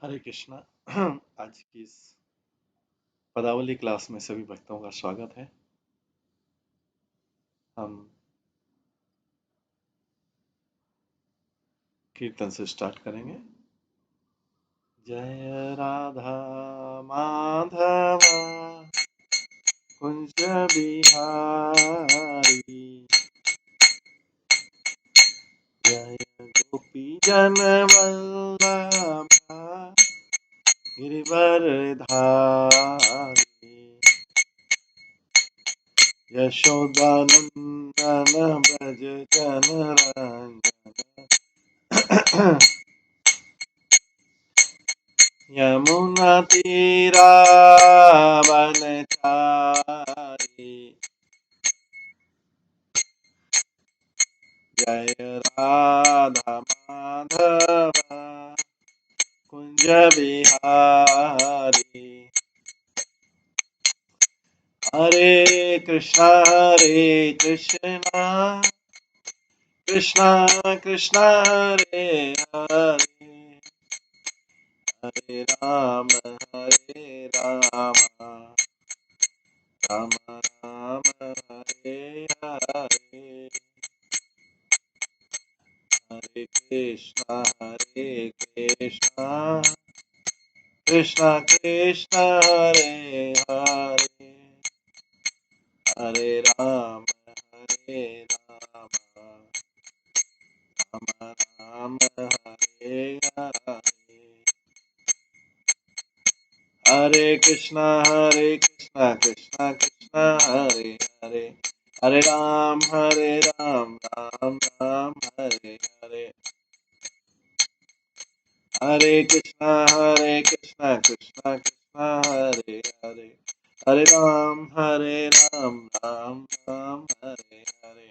हरे कृष्णा। आज की इस पदावली क्लास में सभी भक्तों का स्वागत है। हम कीर्तन से स्टार्ट करेंगे। जय राधा माधव कुंज बिहारी, जय गोपी जन वल्लभा गिरिवर धारी, यशोदानंदन ब्रज जन रंजन, यमुना तीरा वनचारी, जय राधा माधव कुंज बिहारी। हरे कृष्णा कृष्णा कृष्णा हरे हरे, हरे राम राम राम हरे हरे, हरे कृष्णा कृष्णा कृष्णा हरे हरे, हरे राम राम राम हरे हरे, हरे कृष्णा कृष्णा कृष्णा हरे हरे, हरे राम राम राम हरे हरे, हरे कृष्णा कृष्णा कृष्णा हरे हरे, हरे राम राम राम हरे हरे,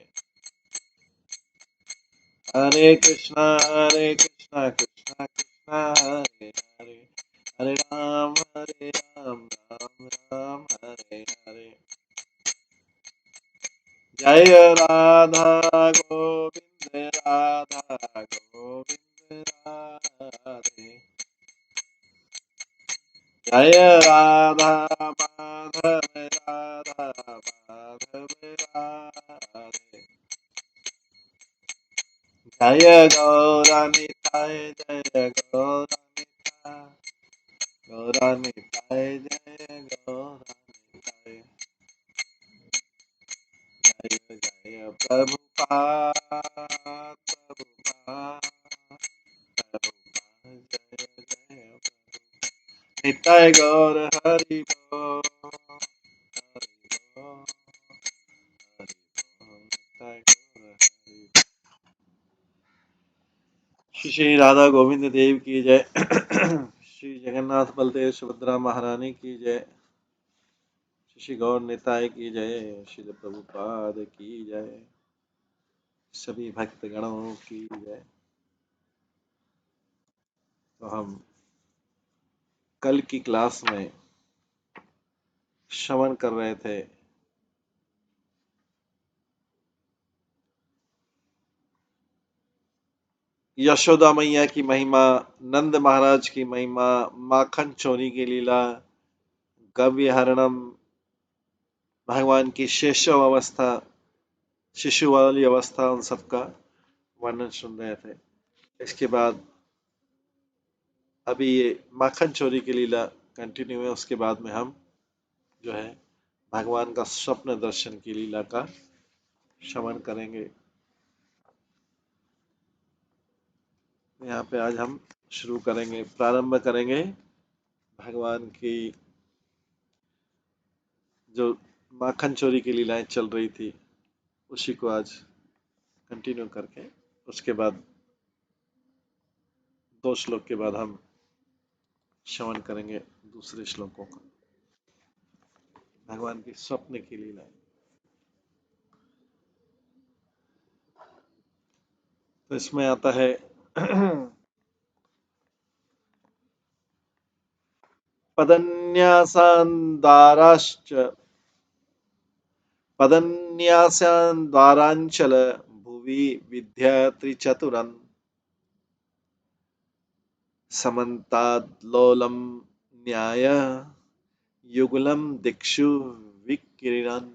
हरे कृष्णा कृष्णा कृष्णा हरे हरे, हरे राम राम हरे हरे, जय राधा गोविंद राधे, जय राधा माधव माधव राधे, जय गौरानिताय जय गौरानिताय जय गौरानिताय, जय जय प्रभुपाद प्रभुपाद प्रभुपाद, जय जय निताय गौर हरि बोल हरि बोल हरि बोल, निताय गौर हरि। श्री श्री राधा गोविंद देव की जय। श्री जगन्नाथ बलदेव सुभद्रा महारानी की जय। श्री गौर निताय की जय। श्री प्रभुपाद की जय। सभी भक्त गणों की जय। तो हम कल की क्लास में श्रवण कर रहे थे यशोदा मैया की महिमा, नंद महाराज की महिमा, माखन चोरी की लीला, गव्य हरणम, भगवान की शेषव अवस्था, शिशु वाली अवस्था, उन सबका वर्णन सुन रहे थे। इसके बाद अभी ये माखन चोरी की लीला कंटिन्यू है। उसके बाद में हम जो है भगवान का स्वप्न दर्शन की लीला का श्रवण करेंगे। यहाँ पे आज हम शुरू करेंगे, प्रारंभ करेंगे भगवान की जो माखन चोरी की लीलाएं चल रही थी उसी को आज कंटिन्यू करके उसके बाद 2 श्लोक के बाद हम श्रवण करेंगे दूसरे श्लोकों का, भगवान की स्वप्न की लीलाएं। तो इसमें आता है पदन्यासान्दाराश्च समन्ताद्लोलं न्याय युगलं दिक्षु विकिरणन्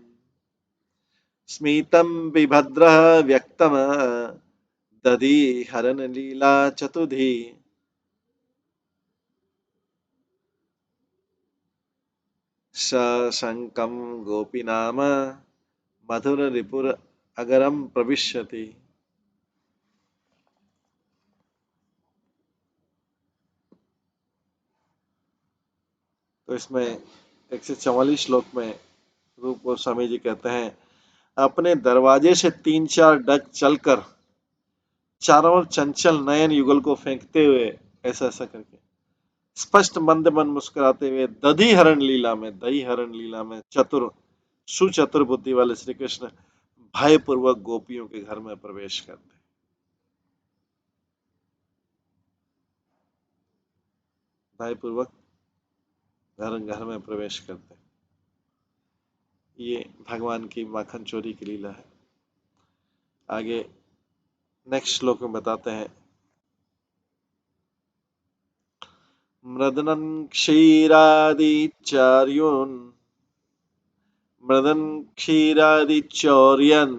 स्मितं बिभद्रः व्यक्तम् दधिहरन् लीला चतुधि सशङ्कं गोपीनाम मधुर रिपुर अगरम प्रविश्यति। तो इसमें 144 श्लोक में रूप गोस्वामी जी कहते हैं, अपने दरवाजे से 3-4 डग चलकर चारों ओर चंचल नयन युगल को फेंकते हुए ऐसा ऐसा करके स्पष्ट मंद मन मुस्कुराते हुए दही हरण लीला में चतुर सुचतुर बुद्धि वाले श्री कृष्ण भयपूर्वक गोपियों के घर में प्रवेश करते, भयपूर्वक घर घर में प्रवेश करते। ये भगवान की माखन चोरी की लीला है। आगे नेक्स्ट श्लोक में बताते हैं, मृदनं क्षीरादिचार्योन् मृदन क्षीरादिचौर्यन्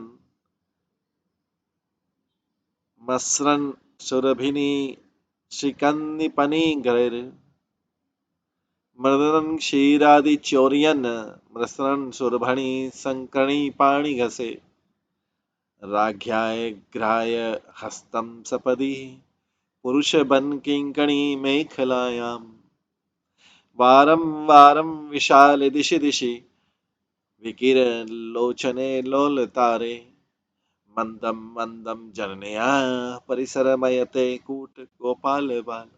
मस्रन् सुरभिनी श्रीकन्निपनिगैर् मृदनं क्षीरादिचौर्यन् मस्रन् सुरभणि संकणि पाणि घसे राघ्याय ग्राय हस्तं सपदि पुरुष बन किंकणी मेखलायाम वारं वारं विशाल दिशि दिशि विकिरण लोचने लोलतारे मंदम मंदम जननया परिसरमयते कूट गोपाल बाल।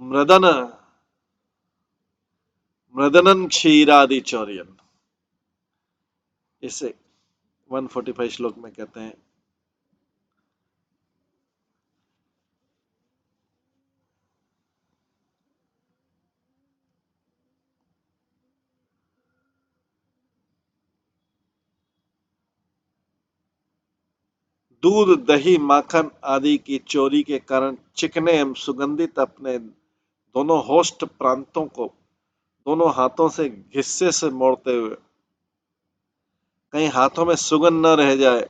मृदन मृदनन क्षीरादि चौर्यन, इसे 145 श्लोक में कहते हैं, दूध दही माखन आदि की चोरी के कारण चिकने एवं सुगंधित अपने दोनों होस्ट प्रांतों को दोनों हाथों से घिस्से से मोड़ते हुए कहीं हाथों में सुगंध न रह जाए,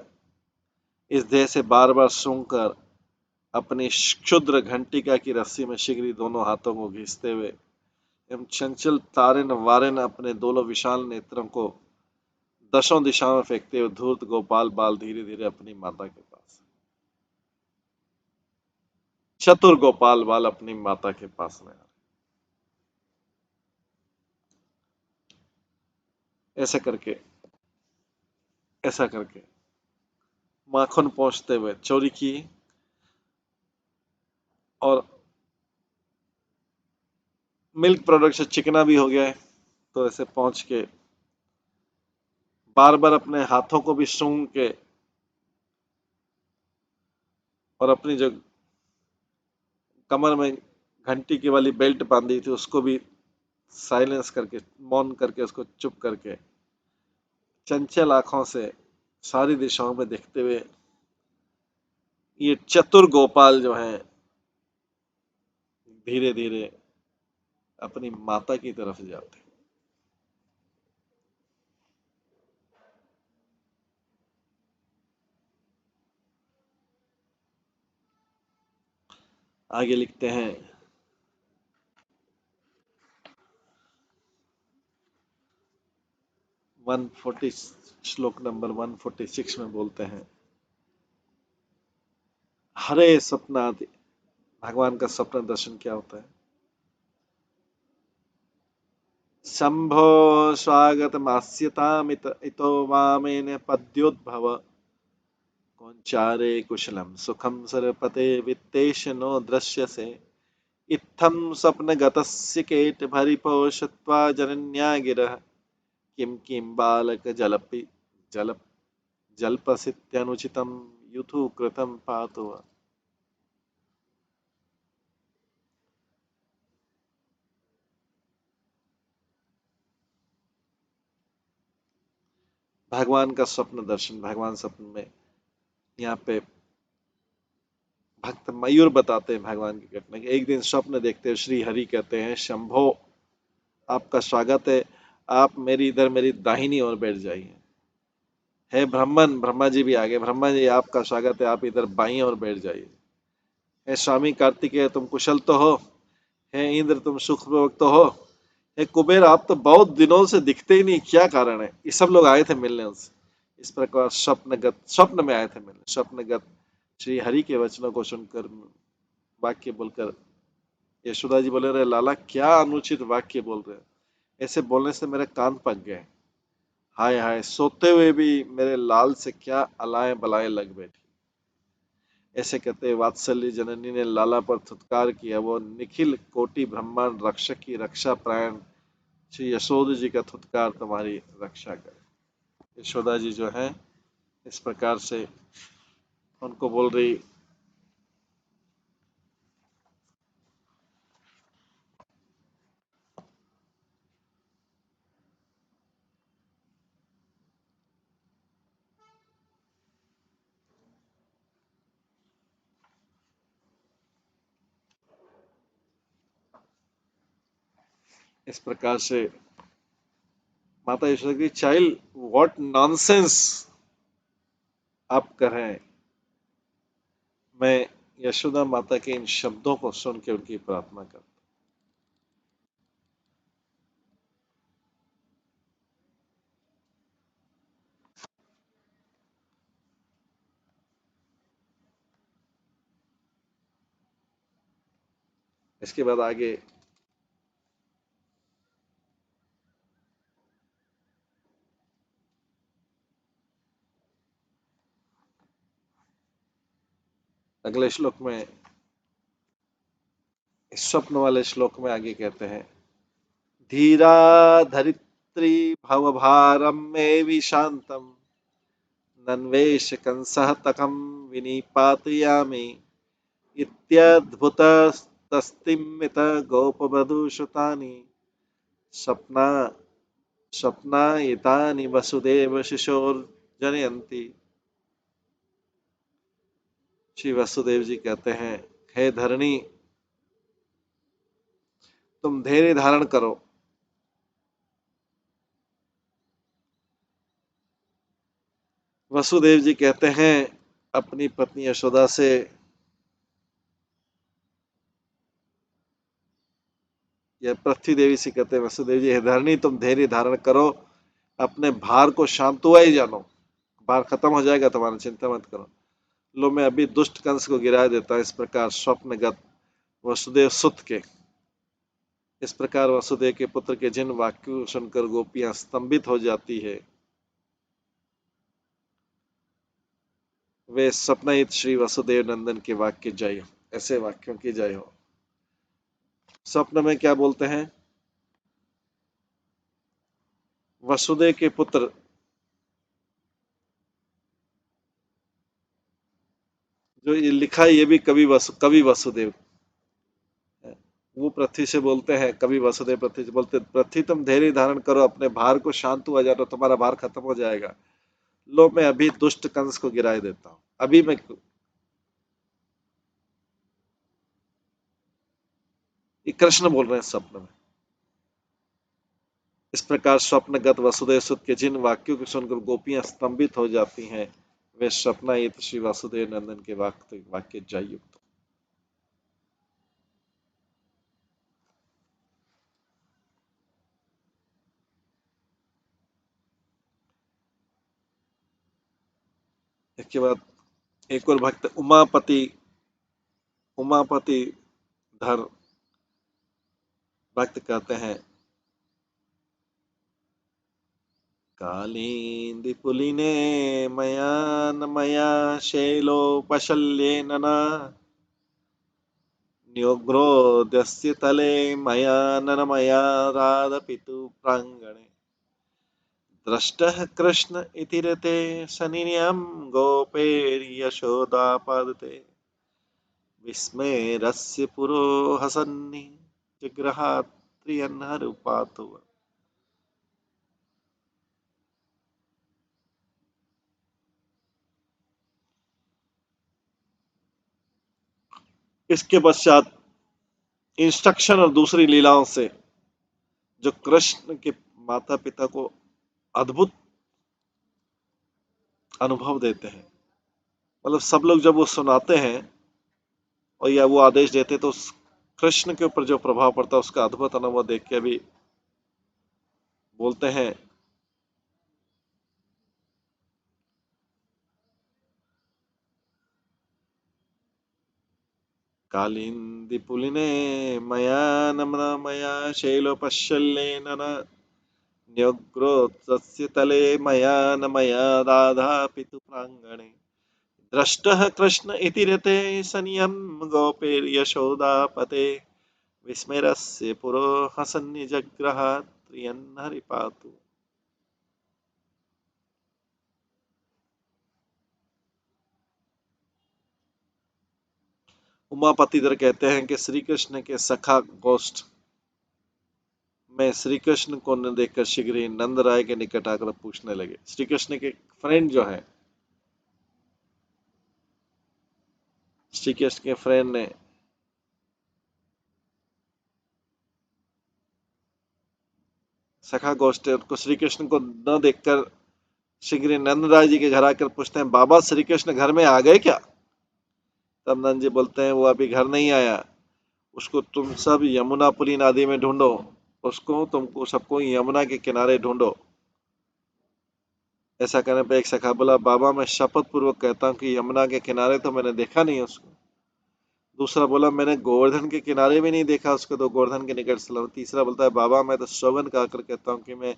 इस देह से बार बार सूंघकर अपनी क्षुद्र घंटिका की रस्सी में शीघ्र दोनों हाथों को घिसते हुए एवं चंचल तारेन वारेन अपने दोनों विशाल नेत्रों को दशों दिशाओं में फेंकते हुए धूर्त गोपाल बाल धीरे धीरे अपनी माता के पास, चतुर गोपाल बाल अपनी माता के पास में ऐसे करके ऐसा करके माखन पहुंचते हुए चोरी की और मिल्क प्रोडक्ट से चिकना भी हो गया है। तो ऐसे पहुंच के बार बार अपने हाथों को भी सूंघ के और अपनी जो कमर में घंटी की वाली बेल्ट बांधी थी उसको भी साइलेंस करके मौन करके उसको चुप करके चंचल आंखों से सारी दिशाओं में देखते हुए ये चतुर गोपाल जो है धीरे धीरे अपनी माता की तरफ जाते। आगे लिखते हैं, 140 श्लोक नंबर 146 में बोलते हैं, हरे स्वप्नादि, भगवान का स्वप्न दर्शन क्या होता है। शंभो स्वागत मास्यतामित इतो वामेन पद्योद्भव कौंचारे कुशलम सुखम सरपते वित्तेश नो दृश्यसे इत्थं स्वप्नगतस्य केट भरिपोषत्वा जनन्या गिरः किं किं बालक जल जल्पसित्यनुचितं युथु कृतं पातु। भगवान का स्वप्न दर्शन, भगवान स्वप्न में यहाँ पे भक्त मयूर बताते हैं भगवान की घटना की। एक दिन स्वप्न देखते हैं, श्री हरि कहते हैं, शंभो आपका स्वागत है, आप मेरी इधर मेरी दाहिनी ओर बैठ जाइए। हे ब्राह्मण, ब्रह्मा जी भी आ गए, ब्रह्मा जी आपका स्वागत है, आप इधर बाईं ओर बैठ जाइए। हे स्वामी कार्तिकेय तुम कुशल तो हो, हे इंद्र तुम सुखपूर्वक तो हो, हे कुबेर आप तो बहुत दिनों से दिखते ही नहीं, क्या कारण है। ये सब लोग आए थे मिलने उनसे। इस प्रकार स्वप्न में आए थे मिलने। स्वप्नगत श्री हरि के वचनों को सुनकर, वाक्य बोलकर यशोदा जी बोले, रहे लाला क्या अनुचित वाक्य बोल रहे हैं, ऐसे बोलने से मेरे कान पक गए। हाय हाय, सोते हुए भी मेरे लाल से क्या अलाए बलाए लग बैठी। ऐसे कहते वात्सल्य जननी ने लाला पर थुत्कार किया। वो निखिल कोटि ब्रह्मांड रक्षक की रक्षा प्राण श्री यशोदा जी का थुत्कार तुम्हारी रक्षा करे। यशोदा जी जो है इस प्रकार से उनको बोल रही, इस प्रकार से माता यशोदा की, चाइल्ड व्हाट नॉनसेंस आप कर रहे हैं। मैं यशोदा माता के इन शब्दों को सुन के उनकी प्रार्थना करता। इसके बाद आगे अगले श्लोक में, इस स्वप्न वाले श्लोक में आगे कहते हैं, धीरा धरित्री भवभारम मे विशांतम नन्वेश कंसः तकं विनिपातयामि इत्यद्भुतस्तस्तिमित गोपवधूषुतानि स्वप्ना स्वप्नायितानि वसुदेव शिशोर्जनयन्ति। श्री वसुदेव जी कहते हैं, हे धरणी तुम धैर्य धारण करो। वसुदेव जी कहते हैं अपनी पत्नी यशोदा से, या पृथ्वी देवी से कहते हैं वसुदेव जी, हे धरणी तुम धैर्य धारण करो, अपने भार को शांत हुआ ही जानो, भार खत्म हो जाएगा तुम्हारा, चिंता मत करो। लो मैं अभी दुष्ट कंस को गिरा देता। इस प्रकार स्वप्नगत वसुदेव सुत के, इस प्रकार वसुदेव के पुत्र के जिन वाक्यों सुनकर गोपियां स्तंभित हो जाती है, वे स्वप्नहित श्री वसुदेव नंदन के वाक्य जय हो। ऐसे वाक्यों की जय हो। स्वप्न में क्या बोलते हैं, वसुदेव के पुत्र, जो ये लिखा है ये भी कवि वसुदेव, वो पृथ्वी से बोलते हैं, कवि वसुदेव पृथ्वी से बोलते, पृथ्वी तुम धैर्य धारण करो, अपने भार को शांत हुआ जाए तो तुम्हारा भार खत्म हो जाएगा। लो मैं अभी दुष्ट कंस को गिरा देता हूं, अभी मैं। ये कृष्ण बोल रहे हैं स्वप्न में। इस प्रकार स्वप्नगत वसुदेव सुत के जिन वाक्यों को सुनकर गोपियां स्तंभित हो जाती हैं, वे स्वप्नायित श्री वासुदेव नंदन के वाक्य जय युक्त। इसके बाद एक और भक्त उमापति धर भक्त कहते हैं, कालींदी पुलिने मया न मया शैलोपशल्येन न न्योग्रोधस्य तले मया न मया राधपितु प्रांगणे दृष्टः कृष्ण इति रते सनिन्यं गोपैर्यशोदापादते विस्मेरस्य पुरो हसन्नि जिग्रहात् प्रियन्नरूपातु। इसके पश्चात इंस्ट्रक्शन और दूसरी लीलाओं से जो कृष्ण के माता पिता को अद्भुत अनुभव देते हैं, मतलब सब लोग जब वो सुनाते हैं और या वो आदेश देते तो कृष्ण के ऊपर जो प्रभाव पड़ता है उसका अद्भुत अनुभव देख के भी बोलते हैं कालिंदी पुलिने मया नम्र मया शैलोपशल्येन न न्यग्रोत्सस्य तले मया न मया राधापितु प्राङ्गणे दृष्टः कृष्ण इति रते सनियं गोपैर्यशोदापते विस्मरस्य पुरो हसन्निजग्रहात् प्रियन्नरिपातु। उमापति इधर कहते हैं कि श्री कृष्ण के सखा गोष्ठ में श्री कृष्ण को न देखकर शीघ्र ही नंद राय के निकट आकर पूछने लगे। श्री कृष्ण के फ्रेंड जो है, श्री कृष्ण के फ्रेंड ने सखा गोष्ठ को श्री कृष्ण को न देखकर शीघ्र ही नंद राय जी के घर आकर पूछते हैं, बाबा श्री कृष्ण घर में आ गए क्या? तब नंद जी बोलते हैं, वो अभी घर नहीं आया, उसको तुम सब यमुनापुरी नदी में ढूंढो, उसको तुमको सबको यमुना के किनारे ढूंढो। ऐसा करने पे एक सखा बोला, बाबा मैं शपथ पूर्वक कहता हूँ कि यमुना के किनारे तो मैंने देखा नहीं उसको। दूसरा बोला, मैंने गोवर्धन के किनारे भी नहीं देखा उसको, तो गोवर्धन के निकट से लड़ा। तीसरा बोलता है, बाबा मैं तो सौगंध खाकर कहता हूँ कि मैं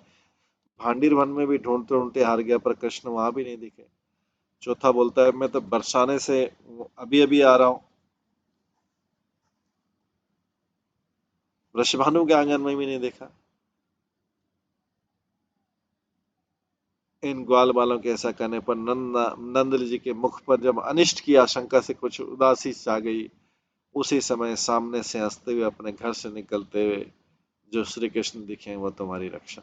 भांडीर वन में भी ढूंढते ढूंढते हार गया, पर कृष्ण वहां भी नहीं दिखे। चौथा बोलता है, मैं तो बरसाने से अभी अभी आ रहा हूँ, वृषभानु के आंगन में भी नहीं देखा। इन ग्वाल बालों के ऐसा कहने पर नंद जी के मुख पर जब अनिष्ट की आशंका से कुछ उदासी छा गई, उसी समय सामने से हंसते हुए अपने घर से निकलते हुए जो श्री कृष्ण दिखे वो तुम्हारी रक्षा।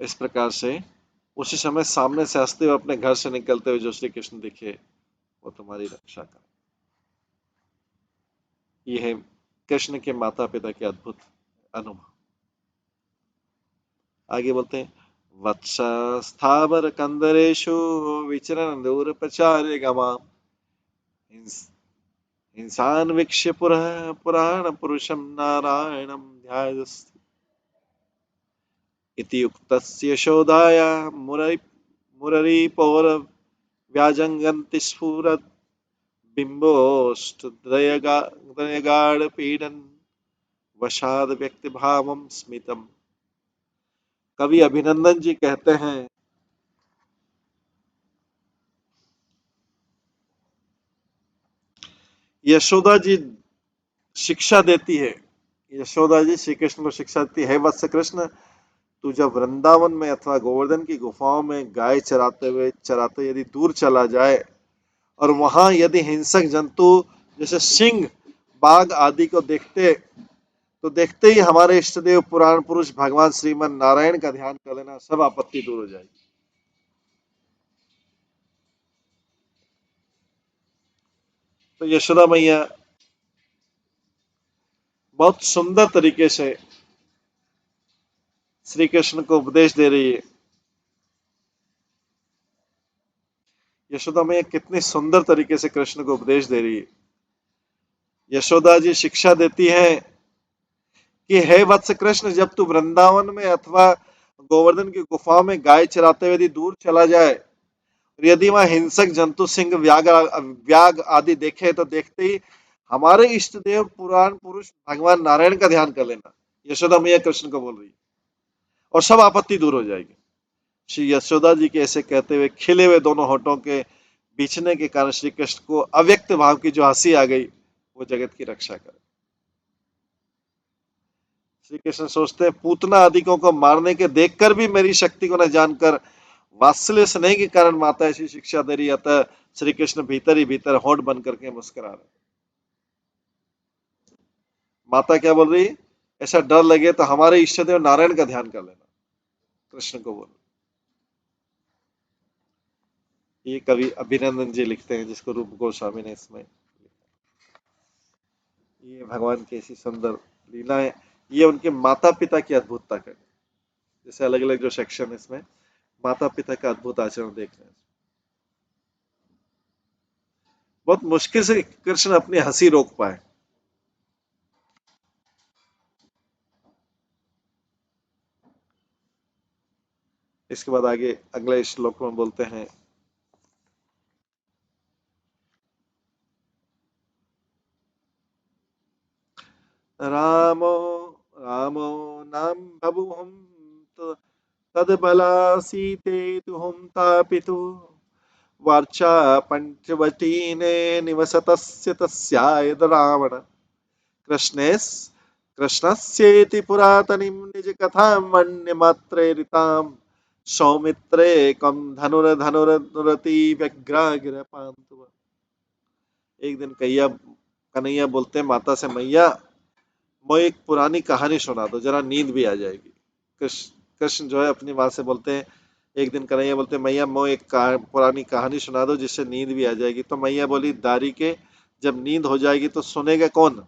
इस प्रकार से उसी समय सामने से हंसते हुए अपने घर से निकलते हुए जो श्री कृष्ण दिखे वो तुम्हारी रक्षा करे। ये है कृष्ण के माता पिता के अद्भुत अनुभव। आगे बोलते हैं, वत्स स्थावर कंदरेशु विचरण दूर प्रचार्य गमा इंसान वीक्ष्य पुराण पुरुषम नारायणम ध्यायस्ति इति उक्तस्य यशोदाया मुररीपौर व्याजंगन्ति स्फुरत् बिम्बोष्टदयगाढ वशाद व्यक्ति भावम स्मितम। कवि अभिनंदन जी कहते हैं, यशोदा जी शिक्षा देती है, यशोदा जी श्री कृष्ण को शिक्षा देती है, वत्स कृष्ण तू जब वृंदावन में अथवा गोवर्धन की गुफाओं में गाय चराते यदि दूर चला जाए और वहां यदि हिंसक जंतु जैसे सिंह बाघ आदि को तो देखते ही हमारे इष्ट देव पुराण पुरुष भगवान श्रीमन नारायण का ध्यान कर लेना, सब आपत्ति दूर हो जाएगी। तो यशोदा मैया बहुत सुंदर तरीके से श्री कृष्ण को उपदेश दे रही है। यशोदा मैया कितनी सुंदर तरीके से कृष्ण को उपदेश दे रही है। यशोदा जी शिक्षा देती है कि हे वत्स कृष्ण, जब तू वृंदावन में अथवा गोवर्धन की गुफा में गाय चराते हुए यदि दूर चला जाए, यदि वहां हिंसक जंतु सिंह व्याग आदि देखे तो देखते ही हमारे इष्ट देव पुराण पुरुष भगवान नारायण का ध्यान कर लेना। यशोदा मैया कृष्ण को बोल रही है और सब आपत्ति दूर हो जाएगी। श्री यशोदा जी के ऐसे कहते हुए खिले हुए दोनों होठों के बीचने के कारण श्री कृष्ण को अव्यक्त भाव की जो हंसी आ गई वो जगत की रक्षा करे। श्री कृष्ण सोचते हैं, पूतना आदिकों को मारने के देखकर भी मेरी शक्ति को न जानकर वात्सल्य स्नेह के कारण माता ऐसी शिक्षा दे रही, अतः श्री कृष्ण भीतर ही भीतर होठ बंद करके मुस्कुरा रहे। माता क्या बोल रही, ऐसा डर लगे तो हमारे इष्ट देव नारायण का ध्यान कर लेना, कृष्ण को बोल। ये कवि अभिनंदन जी लिखते हैं, जिसको रूप गोस्वामी ने इसमें। ये भगवान की ऐसी सुंदर लीला है, ये उनके माता पिता की अद्भुतता का, जैसे अलग अलग जो सेक्शन है इसमें माता पिता का अद्भुत आचरण देख रहे हैं। बहुत मुश्किल से कृष्ण अपनी हंसी रोक पाए। इसके बाद आगे अगले श्लोक में बोलते हैं, रामो रामो नाम बभूवं तद्बलासीते तुहं तापितु वार्चा पंचवटीने निवसतस्य तस्यायद रावण कृष्णेस् कृष्णस्येति पुरातनीं निजकथां मन्यमात्रेरितां सौमित्रे कम धनुरधनुरति व्यग्रागिरपान्तु। एक दिन कहिया कन्हैया बोलते हैं माता से, मैया मैं एक पुरानी कहानी सुना दो, जरा नींद भी आ जाएगी। कृष्ण कृष्ण जो है अपनी माँ से बोलते हैं, एक दिन कन्हैया बोलते हैं, मैया मैं एक पुरानी कहानी सुना दो जिससे नींद भी आ जाएगी। तो मैया बोली, दारी के, जब नींद हो जाएगी तो सुनेगा कौन?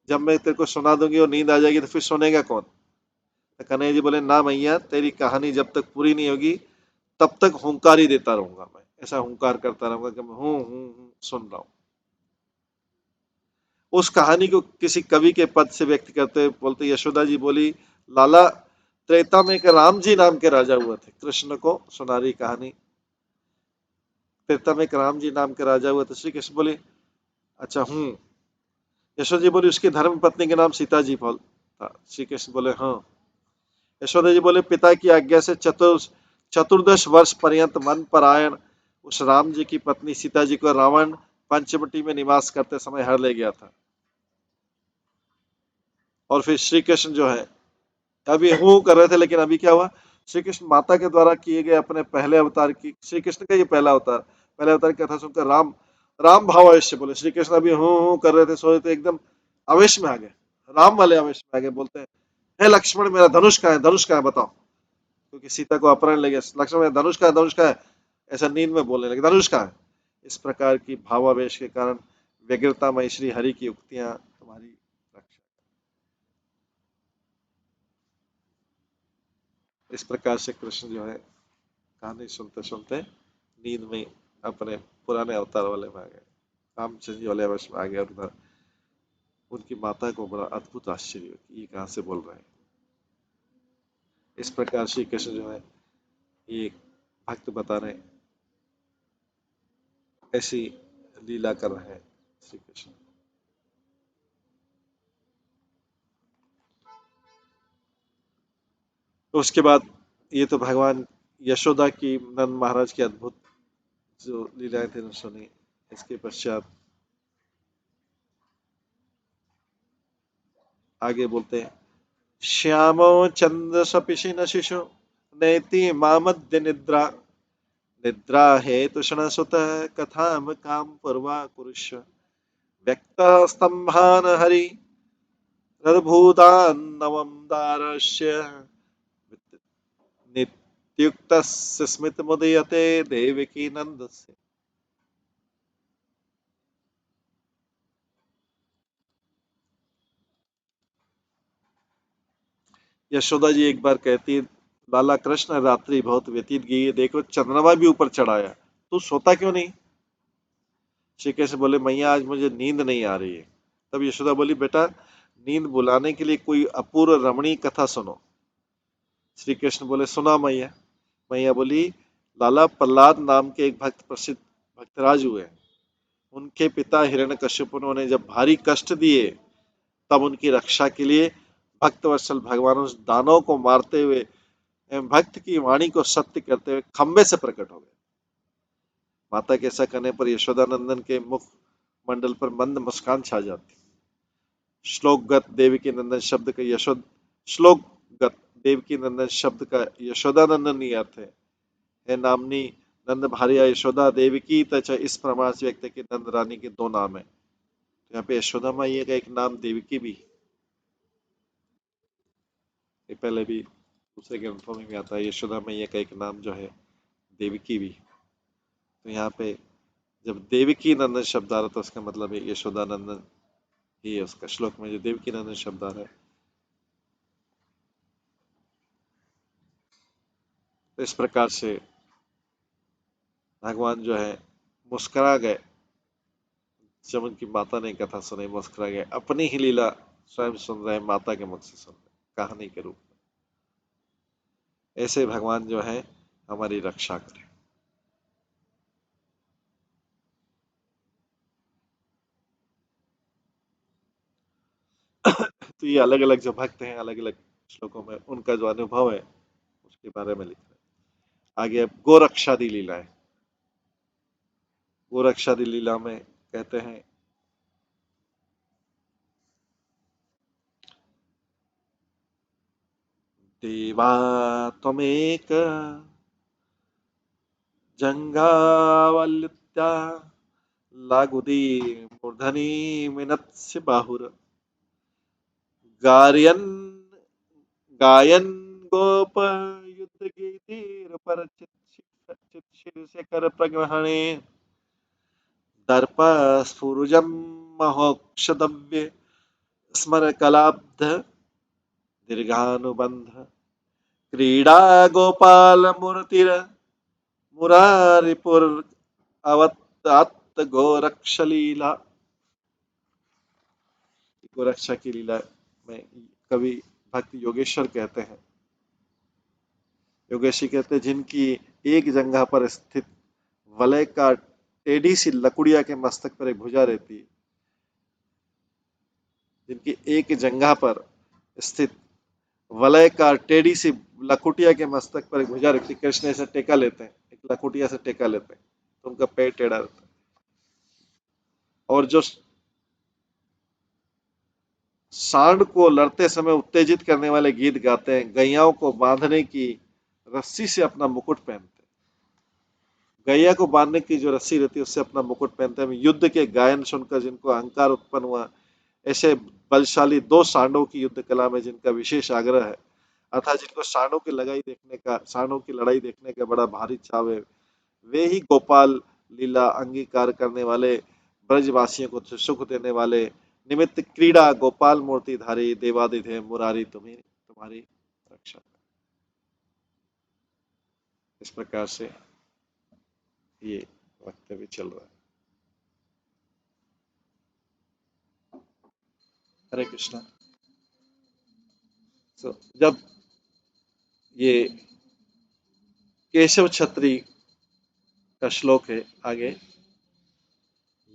जब मैं तेरे को सुना दूंगी और नींद आ जाएगी तो फिर सुनेगा कौन? तो कन्हैया जी बोले, ना मैया, तेरी कहानी जब तक पूरी नहीं होगी तब तक हुंकार ही देता रहूंगा, मैं ऐसा हुंकार करता रहूंगा कि मैं हूँ सुन रहा हूँ। उस कहानी को किसी कवि के पद से व्यक्त करते हुए बोलते, यशोदा जी बोली, लाला, त्रेता में एक राम जी नाम के राजा हुए थे। कृष्ण को सुना रही कहानी, त्रेता में एक राम जी नाम के राजा हुए थे। श्री कृष्ण बोले, अच्छा हूँ। यशोदा जी बोली, उसकी धर्म पत्नी के नाम सीता जी बोल था। श्री कृष्ण बोले, हाँ। यशोदा जी बोले, पिता की आज्ञा से चतुर्दश वर्ष पर्यंत मन परायण उस राम जी की पत्नी सीता जी को रावण पंचवटी में निवास करते समय हर ले गया था। और फिर श्री कृष्ण जो है अभी हूं कर रहे थे, लेकिन अभी क्या हुआ, श्री कृष्ण माता के द्वारा किए गए अपने पहले अवतार की, श्री कृष्ण का ये पहला अवतार, पहले अवतार की कथा सुनकर राम राम भाव आवेश से बोले। श्री कृष्ण अभी हूं कर रहे थे, सो रहे थे, एकदम आवेश में आ गए, राम वाले आवेश में आ गए। बोलते हैं, हे लक्ष्मण, मेरा धनुष कहाँ है, धनुष कहाँ है बताओ। क्योंकि सीता को अपहरण ले गया, लक्ष्मण मेरा धनुष कहाँ है, धनुष कहाँ है, ऐसा नींद में बोलने लगे, धनुष कहाँ है। इस प्रकार की भावावेश के कारण व्यग्रता में श्री हरि की उक्तियां तुम्हारी रक्षा। इस प्रकार से कृष्ण जो है कहानी सुनते सुनते नींद में अपने पुराने अवतार वाले में आ गए, रामचंद्र जी वाले अवश्य में आ गए। और उधर उनकी माता को बड़ा अद्भुत आश्चर्य हुआ कि ये कहाँ से बोल रहे हैं। इस प्रकार श्री कृष्ण जो है ये भक्त बता रहे हैं, ऐसी लीला कर रहे हैं श्री कृष्ण। तो उसके बाद ये तो भगवान यशोदा की, नंद महाराज की अद्भुत जो लीलाएं थे सुनी। इसके पश्चात आगे बोलते हैं, श्यामो चंद्र सपिशी न शिशु नैति मामद्य निद्रा निद्रा हेतु सुत कथाम काम पूर्वा कुरुष्व व्यक्त स्तंभान हरि रदभूतान्नवम दारस्य नित्युक्तस्य स्मितमुदयते देवकी नंदस्य। यशोदा जी एक बार कहती है, लाला कृष्ण, रात्रि बहुत व्यतीत गई है, देखो चंद्रमा भी ऊपर चढ़ाया, तू सोता क्यों नहीं? श्री कृष्ण बोले, मैया आज मुझे नींद नहीं आ रही है। तब यशोदा बोली, बेटा नींद बुलाने के लिए कोई अपूर्व रमणीय कथा सुनो। श्री कृष्ण बोले, सुना मैया। मैया बोली, लाला प्रहलाद नाम के एक भक्त प्रसिद्ध भक्तराज हुए, उनके पिता हिरण्यकश्यप ने जब भारी कष्ट दिए, तब उनकी रक्षा के लिए भक्तवत्सल भगवान उस दानव को मारते हुए एवं भक्त की वाणी को सत्य करते हुए खंबे से प्रकट हो गए। माता के ऐसा करने पर यशोदानंदन के मुख मंडल पर मंद मुस्कान छा जाती। श्लोकगत देवकी नंदन शब्द का यशोद श्लोकगत देवकी नंदन शब्द का यशोदानंदन ही अर्थ है। हे नामनी नंद भार्या यशोदा देवकी तथा इस प्रमाण से व्यक्त है कि नंद रानी के दो नाम है। तो यहाँ पे यशोदा माई का एक नाम देवकी भी है। ये पहले भी दूसरे ग्रंथों में भी आता है। यशोदा मैया का एक नाम जो है देवकी भी। तो यहाँ पे जब देवकी नंदन शब्द आ रहा तो उसका मतलब है यशोदा नंदन ही है। उसका श्लोक में जो देवकी नंदन शब्द आ रहा है, तो इस प्रकार से भगवान जो है मुस्कुरा गए जब उनकी माता ने कथा सुनी, मुस्कुरा गए, अपनी ही लीला स्वयं सुन रहे, माता के मुख से सुन रहे कहानी के रूप में। ऐसे भगवान जो है हमारी रक्षा करें। तो ये अलग अलग जो भक्त हैं अलग अलग श्लोकों में उनका जो अनुभव है उसके बारे में लिख रहे हैं। आगे अब गोरक्षादि लीला है। गोरक्षादि लीला में कहते हैं देवा त्वमेक जंगावल्त्या लागुदी मूर्धनि मिनत्स्य बाहुर गायन गायन गोप युद्ध गीतिर पर चित प्रग्रहणे दर्प स्फुरजम महोक्षदव्य स्मर कलाब्ध दीर्घानुबंध क्रीडा गोपाल मूर्तिर मुरारिपुर अवतात गोरक्ष लीला। गोरक्षा की लीला में कवि भक्त योगेश्वर कहते हैं, योगेशी कहते हैं जिनकी एक जगह पर स्थित वलय का टेढ़ी सी लकुड़िया के मस्तक पर एक भुजा रहती है, जिनकी एक जगह पर स्थित वलय का टेढ़ी सी लकुटिया के मस्तक पर एक भुजा रखती, कृष्ण ऐसे टेका लेते हैं, एक लकुटिया से टेका लेते हैं तो उनका पैर टेढ़ा रहता है। और जो सांड को लड़ते समय उत्तेजित करने वाले गीत गाते हैं, गैयाओं को बांधने की रस्सी से अपना मुकुट पहनते हैं, गैया को बांधने की जो रस्सी रहती है उससे अपना मुकुट पहनते हैं। युद्ध के गायन सुनकर जिनको अहंकार उत्पन्न हुआ, ऐसे बलशाली दो सांडों की युद्ध कला में जिनका विशेष आग्रह है, अर्थात जिनको सांडों की लड़ाई देखने का बड़ा भारी चाव है, वे ही गोपाल लीला अंगीकार करने वाले, ब्रजवासियों को सुख देने वाले, निमित्त क्रीड़ा गोपाल मूर्ति धारी देवादिदेव मुरारी तुम्हें तुम्हारी रक्षा। इस प्रकार से ये वक्तव्य चल रहा है। हरे कृष्णा। जब ये केशव छत्री का श्लोक है आगे,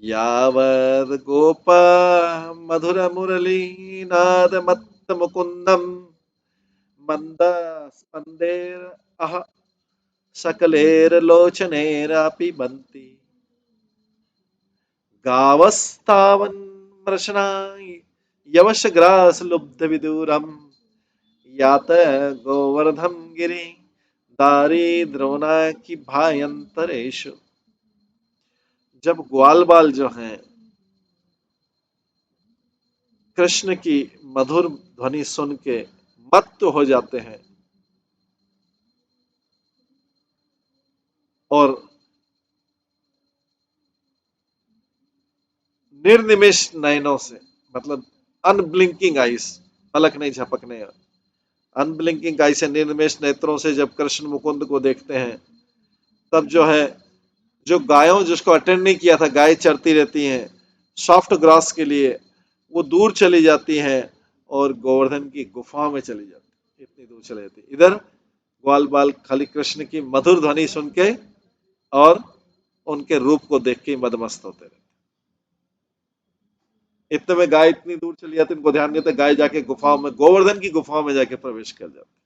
यावद् गोपा मधुर मुरली नाद मत्त मुकुंदम मंद स्पंदेर अह सकलेर लोचनेरापि बन्ति गावस्तावन् मृषणा यवशग्रास लुब्ध विदूरम यात गोवर्धम गिरि दारी द्रोणा की भायंतरेशु। जब ग्वाल बाल जो हैं कृष्ण की मधुर ध्वनि सुन के मत्त हो जाते हैं और निर्निमेष नयनों से, मतलब अनब्लिंकिंग आइस, पलक नहीं झपकने, अनब्लिंकिंग आई से निर्निमेष नेत्रों से जब कृष्ण मुकुंद को देखते हैं, तब जो है जो गायों जिसको अटेंड नहीं किया था, गाय चरती रहती हैं सॉफ्ट ग्रास के लिए, वो दूर चली जाती हैं और गोवर्धन की गुफाओं में चली जाती, इतनी दूर चली जाती। इधर ग्वाल बाल खाली कृष्ण की मधुर ध्वनि सुन के और उनके रूप को देख के मदमस्त होते रहते। इतने में गाय इतनी दूर चली जाती, इनको ध्यान नहीं होता, गाय जाके गुफाओं में, गोवर्धन की गुफाओं में जाके प्रवेश कर जाती।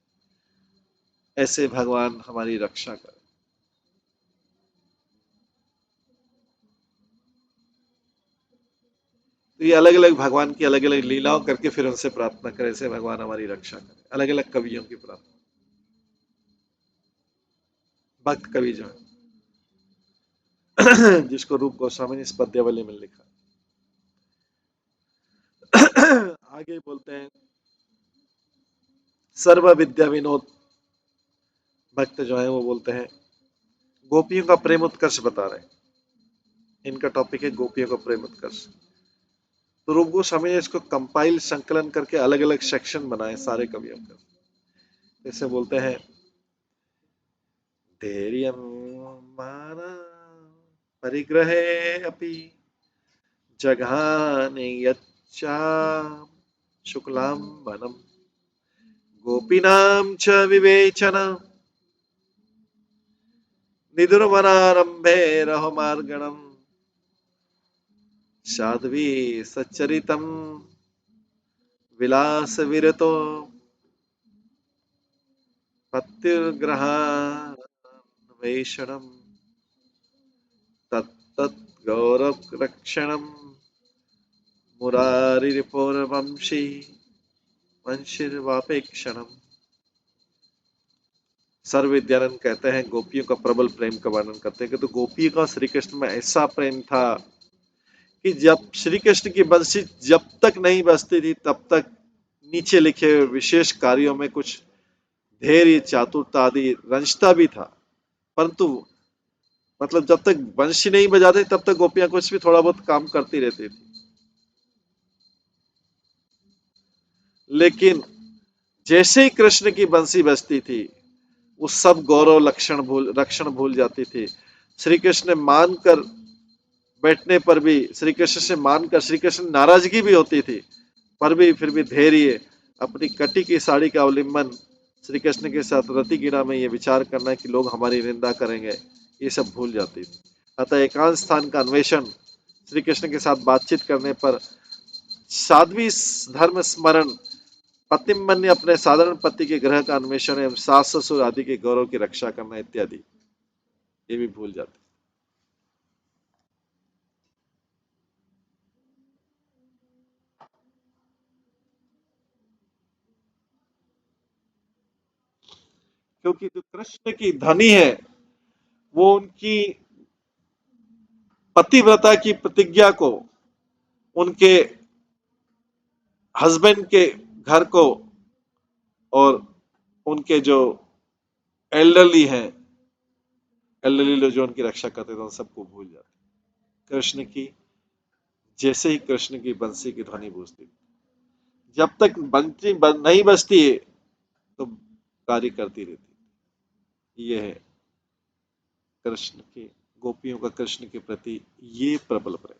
ऐसे भगवान हमारी रक्षा करें। तो ये अलग अलग भगवान की अलग अलग लीलाओं करके फिर उनसे प्रार्थना करें, ऐसे भगवान हमारी रक्षा करें। अलग अलग कवियों की प्रार्थना, भक्त कवि जो है जिसको रूप गोस्वामी ने इस पद्यावली में लिखा। आगे बोलते हैं सर्व विद्या विनोद भक्त जो है वो बोलते हैं गोपियों का प्रेम उत्कर्ष बता रहे हैं। इनका टॉपिक है गोपियों का प्रेम उत्कर्ष। तो रूप गोस्वामी ने इसको कंपाइल संकलन करके अलग अलग सेक्शन बनाए सारे कवियों का। जैसे बोलते हैं धैर्यं मान परिग्रहे अपि जघाने यच्चा शुक्लांबरम गोपीनां च विवेचन निदुर्वनारंभे रहमार्गणम साध्वी सच्चरितम विलास विरतो पत्युर्ग्रहान्वेषणम तत्तत् गौरवरक्षणम मुरारिपुरवंशी वंशीर्वापेक्षणम। सर्वविद्यानंद कहते हैं गोपियों का प्रबल प्रेम का वर्णन करते हैं कि तो गोपियों का श्री कृष्ण में ऐसा प्रेम था कि जब श्री कृष्ण की बंसी जब तक नहीं बजती थी तब तक नीचे लिखे हुए विशेष कार्यों में कुछ धैर्य चातुरता आदि रंजता भी था, परंतु मतलब जब तक बंशी नहीं बजाते तब तक गोपियां कुछ भी थोड़ा बहुत काम करती रहती थी। लेकिन जैसे ही कृष्ण की बंसी बजती थी वो सब गौरव रक्षण भूल जाती थी। श्री कृष्ण मानकर बैठने पर भी श्री कृष्ण से मानकर श्री कृष्ण नाराजगी भी होती थी पर भी फिर भी धैर्य अपनी कटी की साड़ी का अवलंबन श्री कृष्ण के साथ रति गिरा में ये विचार करना कि लोग हमारी निंदा करेंगे ये सब भूल जाती थी। अतः एकांत स्थान का अन्वेषण श्री कृष्ण के साथ बातचीत करने पर साध्वी धर्म स्मरण पतिमन्य अपने साधारण पति के ग्रह का अन्वेषण एवं सास ससुर आदि के गौरव की रक्षा करना इत्यादि ये भी भूल जाते। क्योंकि जो कृष्ण की धनी है वो उनकी पतिव्रता की प्रतिज्ञा को उनके हस्बैंड के घर को और उनके जो एल्डरली हैं एल्डरली लोग जो उनकी रक्षा करते थे उन सबको भूल जाते। कृष्ण की जैसे ही कृष्ण की बंसी की ध्वनि बजती जब तक बंसी नहीं बजती है तो कार्य करती रहती। ये है कृष्ण की गोपियों का कृष्ण के प्रति ये प्रबल प्रेम।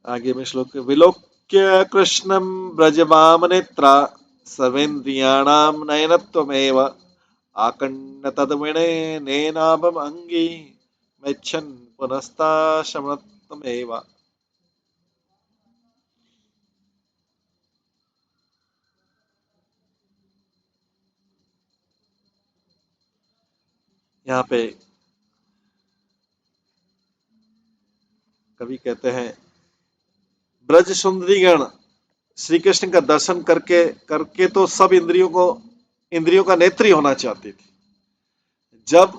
आगे में श्लोक विलोक्य कृष्णं ब्रजवामनेत्रा सर्वेन्द्रियाणां नयनत्वमेव आकण्ड तद्विणे नेनाभम अंगी मैच्छन् पुनस्ताशमत्वमेव। यहाँ पे कवि कहते हैं ब्रज सुंदरीगण श्री कृष्ण का दर्शन करके करके तो सब इंद्रियों का नेत्री होना चाहती थी। जब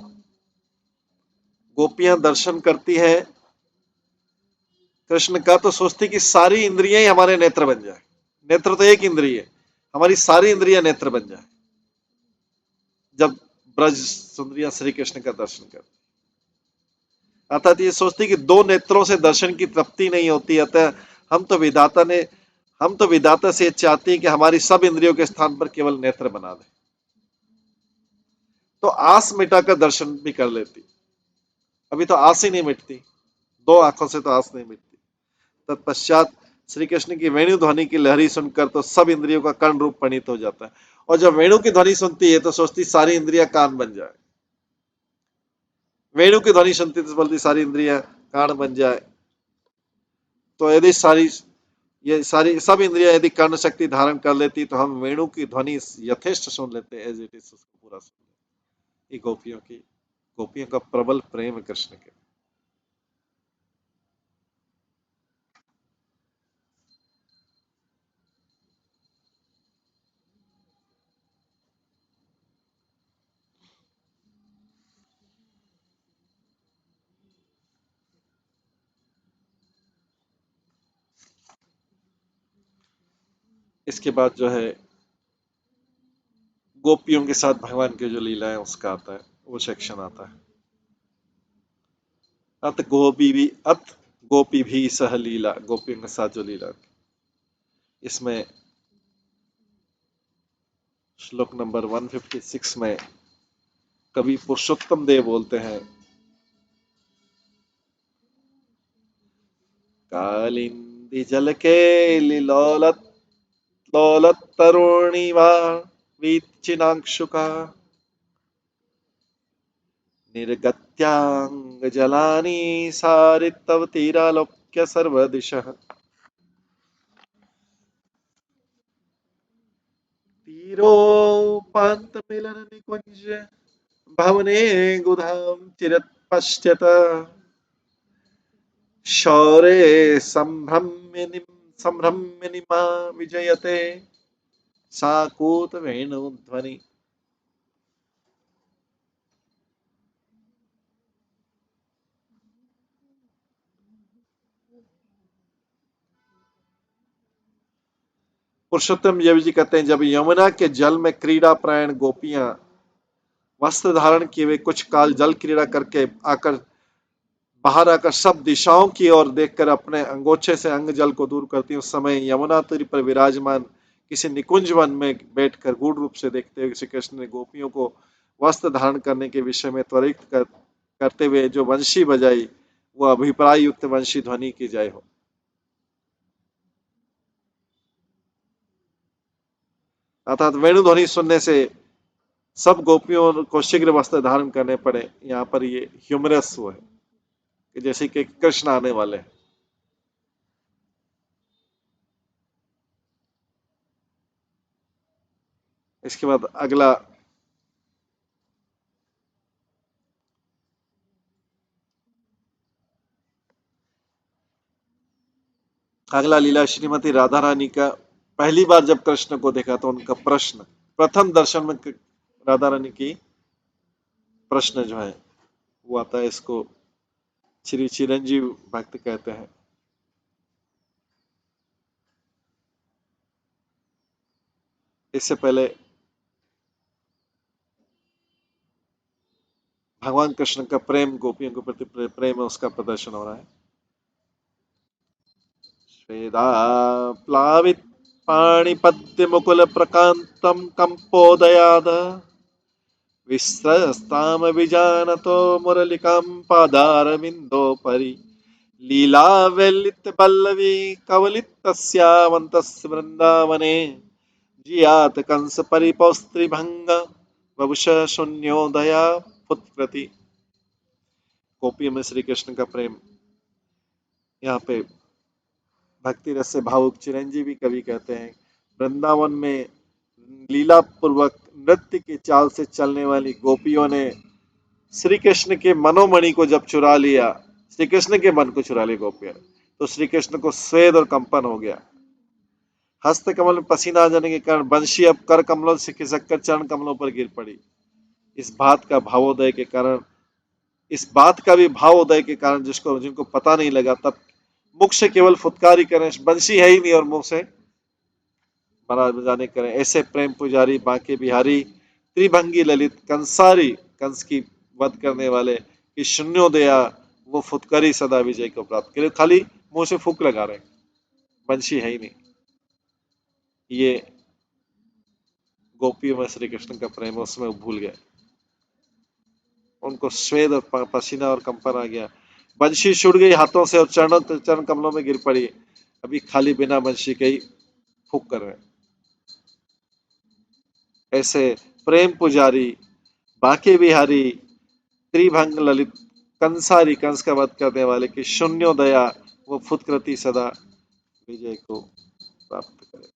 गोपियां दर्शन करती हैं कृष्ण का तो सोचती कि सारी इंद्रियां ही हमारे नेत्र बन जाए। नेत्र तो एक इंद्रिय है, हमारी सारी इंद्रियां नेत्र बन जाए जब ब्रज सुंदरियां श्री कृष्ण का दर्शन कर। अर्थात ये सोचती कि दो नेत्रों से दर्शन की तृप्ति नहीं होती। अतः हम तो विधाता ने हम तो विधाता से चाहते हैं कि हमारी सब इंद्रियों के स्थान पर केवल नेत्र बना दे। तो आस मिटाकर दर्शन भी कर लेती। अभी तो आस ही नहीं मिटती, दो आंखों से तो आस नहीं मिटती। तत्पश्चात श्री कृष्ण की वेणु ध्वनि की लहरी सुनकर तो सब इंद्रियों का कर्ण रूप परिणित हो जाता है। और जब वेणु की ध्वनि सुनती है तो सोचती सारी इंद्रियां कान बन जाए। वेणु की ध्वनि सुनती तो बोलती सारी इंद्रियां कान बन जाए। तो यदि ये सारी सब इंद्रियां यदि कर्ण शक्ति धारण कर लेती तो हम वेणु की ध्वनि यथेष्ट सुन लेते एज इट इज, उसको पूरा सुन लेते। ये गोपियों का प्रबल प्रेम कृष्ण के। इसके बाद जो है गोपियों के साथ भगवान की जो लीला है उसका आता है, वो सेक्शन आता है। अत गोपी भी सह लीला, गोपियों के साथ जो लीला, इसमें श्लोक नंबर 156 में कवि पुरुषोत्तम देव बोलते हैं, कालिंदी जल के लिलोलत लोलत तरुणीवा वीचिनाक्षुका निर्गत्याङ्ग जलानि सारितव तीरालोक्य सर्वदिशः। तीरोपान्त मिलन निकुंज भवने गुधाम चिरत पश्यत शौरे संभ्रम्य निमा विजयते साकूत वेणुध्वनि। पुरुषोत्तम देव जी कहते हैं, जब यमुना के जल में क्रीड़ा प्रायण गोपियां वस्त्र धारण किए हुए कुछ काल जल क्रीड़ा करके आकर बाहर आकर सब दिशाओं की ओर देखकर अपने अंगोछे से अंग जल को दूर करती, उस समय यमुना तीर पर विराजमान किसी निकुंज वन में बैठकर गूढ़ रूप से देखते हुए श्री कृष्ण ने गोपियों को वस्त्र धारण करने के विषय में त्वरित करते हुए जो वंशी बजाई, वो अभिप्राय युक्त वंशी ध्वनि की जय हो। अर्थात वेणु ध्वनि सुनने से सब गोपियों को शीघ्र वस्त्र धारण करने पड़े। यहाँ पर ये ह्यूमरस वो है कि जैसे कि कृष्ण आने वाले हैं। इसके बाद अगला लीला श्रीमती राधा रानी का। पहली बार जब कृष्ण को देखा तो उनका प्रश्न, प्रथम दर्शन में राधा रानी की प्रश्न जो है वो आता है। इसको श्री चिरंजीव भक्त कहते हैं। इससे पहले भगवान कृष्ण का प्रेम, गोपियों के प्रति प्रेम है, उसका प्रदर्शन हो रहा है। स्वेदा प्लावित पाणिपद्य मुकुल प्रकांतम कंपोदयाद विस्रस्ताम विजानतो मुरलिकां पादारविन्दोपरि लीलावेलित पल्लवी कवलित तस्यावन्तस्य वृन्दावने जियात कंस परिपौस्त्रिभंग वपुष शून्योदया फुत्प्रति। गोपियों में श्री कृष्ण का प्रेम, यहाँ पे भक्ति रस से भावुक चिरंजीवी कवि कहते हैं, वृंदावन में लीला पूर्वक नृत्य की चाल से चलने वाली गोपियों ने श्री कृष्ण के मनोमणि को जब चुरा लिया, श्री कृष्ण के मन को चुरा लिया गोपियों ने, तो श्री कृष्ण को स्वेद और कंपन हो गया। हस्त कमल में पसीना आ जाने के कारण बंशी अब कर कमलों से खिसक कर चरण कमलों पर गिर पड़ी। इस बात का भावोदय के कारण, इस बात का भी भावोदय के कारण जिसको जिनको पता नहीं लगा, तब मुख से केवल फुतकारी करें, बंशी है ही नहीं, और मुंह से महाराज बजाने करें। ऐसे प्रेम पुजारी बांके बिहारी त्रिभंगी ललित कंसारी, कंस की वध करने वाले कि शून्योदया, वो फुतकरी सदा विजय को प्राप्त करे। खाली मुंह से फूक लगा रहे, वंशी है ही नहीं। ये गोपियों में श्री कृष्ण का प्रेम, उसमें भूल गए, उनको स्वेद और पसीना और कंपन आ गया। बंशी छूट गई हाथों से और चरण कमलों में गिर पड़ी। अभी खाली बिना बंशी के ही फूक कर रहे। ऐसे प्रेम पुजारी बांके बिहारी त्रिभंग ललित कंसारी, कंस का वध करने वाले की शून्योदया, वो फुतकृति सदा विजय को प्राप्त करे।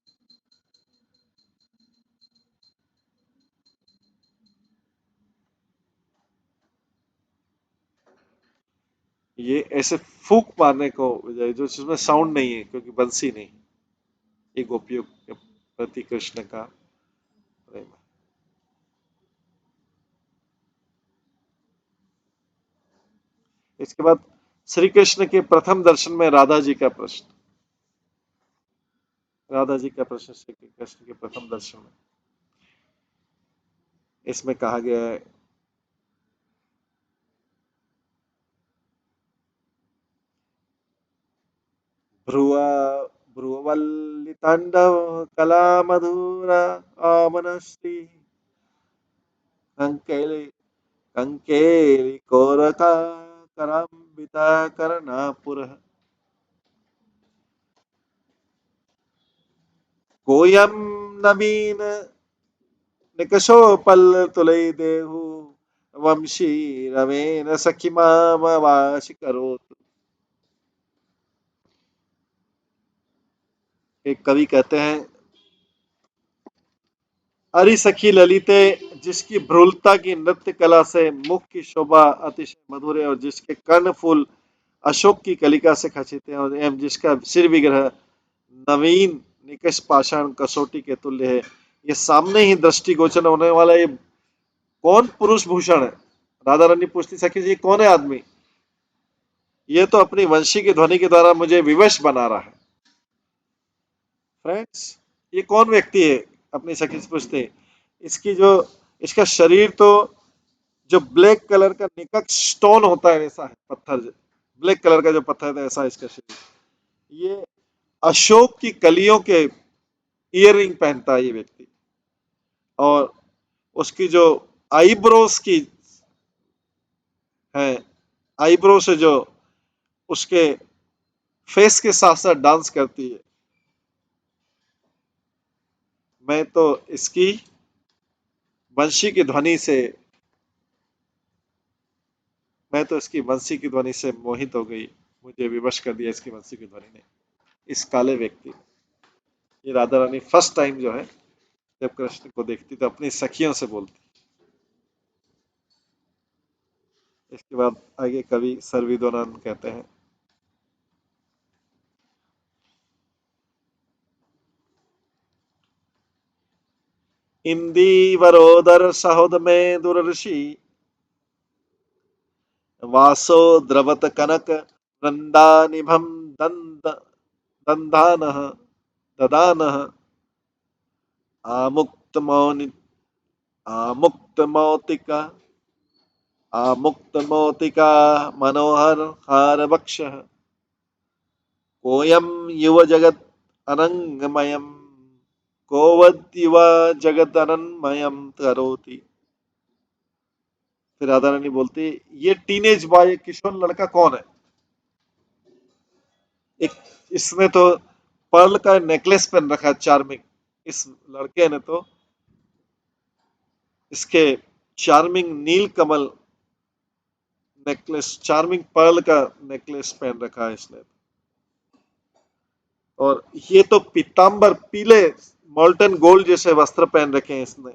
ये ऐसे फूक मारने को जो जिसमें साउंड नहीं है, क्योंकि बंसी नहीं, ये गोपियों के प्रति कृष्ण का प्रेम है। इसके बाद श्री कृष्ण के प्रथम दर्शन में राधा जी का प्रश्न। राधा जी का प्रश्न श्री कृष्ण के प्रथम दर्शन में इसमें कहा गया है, भ्रुव भ्रुवल्लिताण्डव कला मधुर आमनश्री कंकेली कंकेली कोरका कराम्बिता करनापुर कोयम नवीन निकषोपल्लतुलैर्देहु वंशी रमेण सखिमामवासि करोतु। एक कवि कहते हैं, अरि सखी ललिते, जिसकी भ्रूलता की नृत्य कला से मुख की शोभा अतिशय मधुर है और जिसके कर्ण फूल अशोक की कलिका से खचित हैं और एवं जिसका सिर विग्रह नवीन निकष पाषाण कसौटी के तुल्य है, ये सामने ही दृष्टिगोचर होने वाला ये कौन पुरुष भूषण है? राधा रानी पूछती, सखी जी कौन है आदमी? ये तो अपनी वंशी की ध्वनि के द्वारा मुझे विवश बना रहा है। फ्रेंड्स, ये कौन व्यक्ति है? अपनी सखी से पूछते, इसकी जो इसका शरीर तो जो ब्लैक कलर का निकट स्टोन होता है वैसा है, पत्थर, ब्लैक कलर का जो पत्थर है ऐसा इसका शरीर। ये अशोक की कलियों के इयररिंग पहनता है ये व्यक्ति, और उसकी जो आईब्रोज की है, आईब्रो से जो उसके फेस के साथ साथ डांस करती है। मैं तो इसकी वंशी की ध्वनि से मैं तो इसकी वंशी की ध्वनि से मोहित हो गई, मुझे विवश कर दिया इसकी वंशी की ध्वनि ने, इस काले व्यक्ति ने। ये राधा रानी फर्स्ट टाइम जो है जब कृष्ण को देखती तो अपनी सखियों से बोलती। इसके बाद आगे कवि सर्विद्वानंद कहते हैं, इंदीवरोदर सहोद में दुरर्षि वासो द्रवत कनक वृंदानिभम दंद दंधानः ददानः आमुक्त मौनि आमुक्त मौतिका आमुक्त मौतिका मनोहर हार बक्ष कोयम युव जगत अनंगमयम कोवद्युव जगत अनन्मयम करोति। फिर राधा रानी बोलती, ये टीनेज बॉय किशोर लड़का कौन है? एक इसने तो पर्ल का नेकलेस पहन रखा है चार्मिंग, इस लड़के ने तो इसके charming Neel Kamal necklace, charming Perl का नेकलेस पहन रखा है इसने, और ये तो पीतांबर पीले मोल्टन गोल्ड जैसे वस्त्र पहन रखे हैं इसने,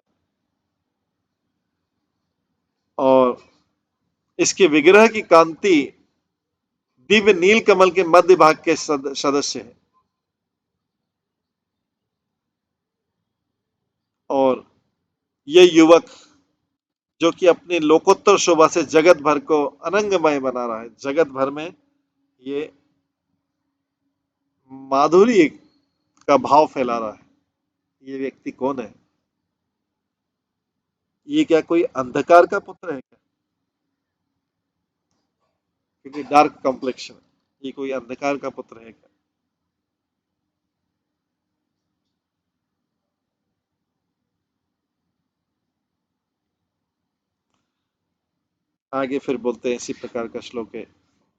और इसके विग्रह की कांति दिव्य नील कमल के मध्य भाग के सदस्य है, और ये युवक जो कि अपनी लोकोत्तर शोभा से जगत भर को अनंगमय बना रहा है, जगत भर में ये माधुरी का भाव फैला रहा है, ये व्यक्ति कौन है? ये क्या कोई अंधकार का पुत्र है क्या? क्योंकि डार्क कॉम्प्लेक्शन, ये कोई अंधकार का पुत्र है क्या? आगे फिर बोलते हैं इसी प्रकार का श्लोक है,